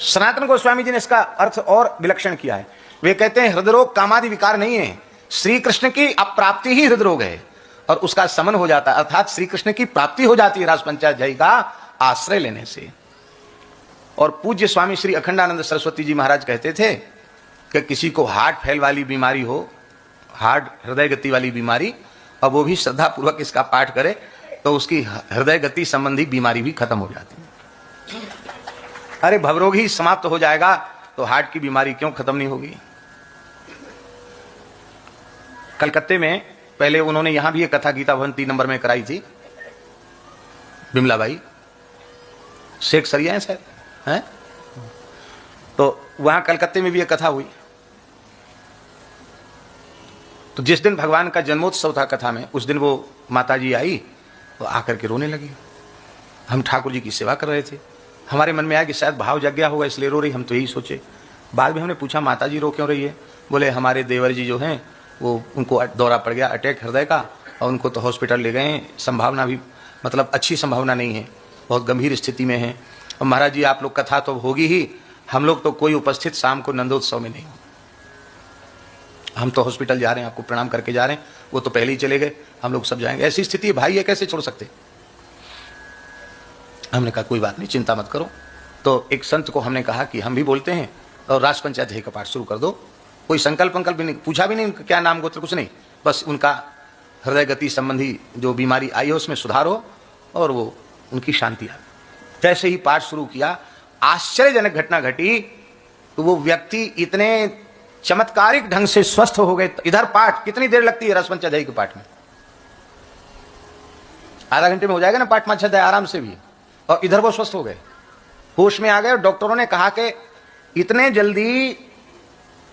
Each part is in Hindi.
सनातन गोस्वामी जी ने इसका अर्थ और विलक्षण किया है। वे कहते हैं हृदय रोग कामादि विकार नहीं है, श्री कृष्ण की अप्राप्ति ही हृदय रोग है और उसका समन हो जाता है, अर्थात श्री कृष्ण की प्राप्ति हो जाती है रास पंचाध्यायी का आश्रय लेने से। और पूज्य स्वामी श्री अखंडानंद सरस्वती जी महाराज कहते थे कि किसी को हार्ट फेल वाली बीमारी हो, हार्ट हृदय गति वाली बीमारी, और वो भी श्रद्धा पूर्वक इसका पाठ करे तो उसकी हृदय गति संबंधी बीमारी भी खत्म हो जाती है। अरे भवरोग ही समाप्त हो जाएगा तो हार्ट की बीमारी क्यों खत्म नहीं होगी। कलकत्ते में पहले उन्होंने यहां भी एक कथा गीता भवन 3 नंबर में कराई थी, बिमलाबाई शेख सरिया है शायद हैं, तो वहां कलकत्ते में भी एक कथा हुई। तो जिस दिन भगवान का जन्मोत्सव था कथा में, उस दिन वो माता जी आई तो आकर के रोने लगी। हम ठाकुर जी की सेवा कर रहे थे, हमारे मन में आया कि शायद भाव जग गया होगा इसलिए रो रही, हम तो यही सोचे। बाद में हमने पूछा माता जी रो क्यों रही है? बोले हमारे देवर जी जो हैं वो उनको दौरा पड़ गया अटैक हृदय का और उनको तो हॉस्पिटल ले गए हैं, संभावना भी मतलब अच्छी संभावना नहीं है, बहुत गंभीर स्थिति में है। और महाराज जी आप लोग कथा तो होगी ही, हम लोग तो कोई उपस्थित शाम को नंदोत्सव में नहीं, हम तो हॉस्पिटल जा रहे हैं, आपको प्रणाम करके जा रहे हैं, वो तो पहले ही चले गए, हम लोग सब जाएंगे। ऐसी स्थिति है भाई, ये कैसे छोड़ सकते? हमने कहा कोई बात नहीं, चिंता मत करो। तो एक संत को हमने कहा कि हम भी बोलते हैं और रास पंचाध्यायी का पाठ शुरू कर दो। कोई संकल्प वंकल्प भी नहीं, पूछा भी नहीं क्या नाम गोत्र, कुछ नहीं, बस उनका हृदय गति संबंधी जो बीमारी आई है उसमें सुधार हो और वो उनकी शांति आ। जैसे ही पाठ शुरू किया आश्चर्यजनक घटना घटी, तो वो व्यक्ति इतने चमत्कारिक ढंग से स्वस्थ हो गए। इधर पाठ कितनी देर लगती है रास पंचाध्यायी के पाठ में? आधा घंटे में हो जाएगा ना पाठ में अध्याय आराम से भी, और इधर वो स्वस्थ हो गए, होश में आ गए। और डॉक्टरों ने कहा कि इतने जल्दी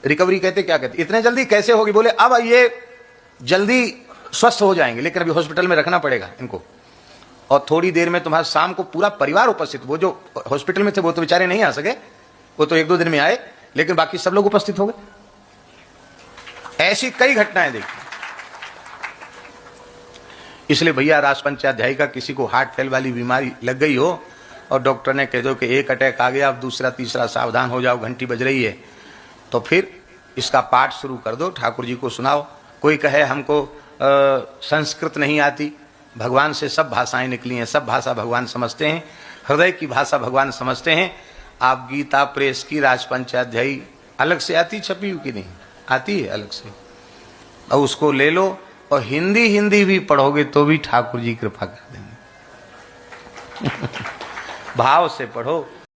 रिकवरी कहते क्या कहते, इतने जल्दी कैसे होगी? बोले अब ये जल्दी स्वस्थ हो जाएंगे लेकिन अभी हॉस्पिटल में रखना पड़ेगा इनको, और थोड़ी देर में तुम्हारा शाम को पूरा परिवार उपस्थित। वो जो हॉस्पिटल में थे वो तो बेचारे नहीं आ सके, वो तो 1-2 दिन में आए, लेकिन बाकी सब लोग उपस्थित हो गए। ऐसी कई घटनाएं देखी। इसलिए भैया रास पंचाध्यायी का किसी को हार्ट फेल वाली बीमारी लग गई हो और डॉक्टर ने कह दो कि एक अटैक आ गया, अब दूसरा तीसरा सावधान हो जाओ, घंटी बज रही है, तो फिर इसका पाठ शुरू कर दो, ठाकुर जी को सुनाओ। कोई कहे हमको संस्कृत नहीं आती, भगवान से सब भाषाएं निकली हैं, सब भाषा भगवान समझते हैं, हृदय की भाषा भगवान समझते हैं। आप गीता प्रेस की रास पंचाध्यायी अलग से आती छपी हुई कि नहीं आती है अलग से, और उसको ले लो और हिंदी भी पढ़ोगे तो भी ठाकुर जी कृपा कर देंगे। भाव से पढ़ो,